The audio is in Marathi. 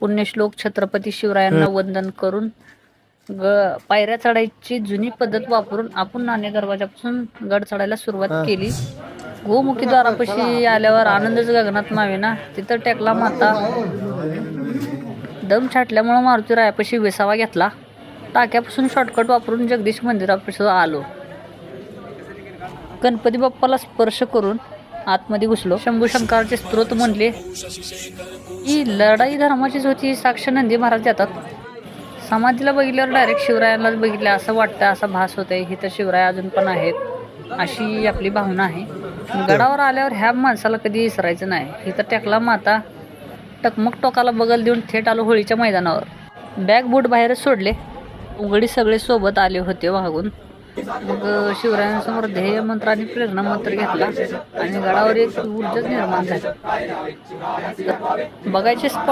पुण्यश्लोक छत्रपती शिवरायांना वंदन करून पायऱ्या चढायची जुनी पद्धत वापरून आपण नाणे दरवाजापासून गड चढायला सुरुवात केली. गोमुखी द्वारापाशी आल्यावर आनंदच गगनात मावेना. तिथं टेकला माता. दम छाटल्यामुळे मारुती रायापाशी विसावा घेतला. टाक्यापासून शॉर्टकट वापरून जगदीश मंदिरापाशी आलो. गणपती बाप्पाला स्पर्श करून आतमध्ये घुसलो. शंभू शंकराचे स्तोत्र म्हणले. ही लढाई धर्माचीच होती, साक्ष नंदी महाराज देतात. समाधीला बघितल्यावर डायरेक्ट शिवरायांनाच बघितलं असं वाटतं, असा भास होतंय. ही तर शिवराय अजून पण आहेत, अशी आपली भावना आहे. गडावर आल्यावर ह्या माणसाला कधी विसरायचं नाही. इथं टेकला माता. टकमक टोकाला बगल देऊन थेट आलो होळीच्या मैदानावर. बॅग बूट बाहेरच सोडले. उघडी सगळे सोबत आले होते वाहून. मग शिवरायांसमोर ध्येय मंत्र आणि प्रेरणा मंत्र घेतला आणि गडावर एक ऊर्जाच निर्माण झाली. बघायचे स्पॉट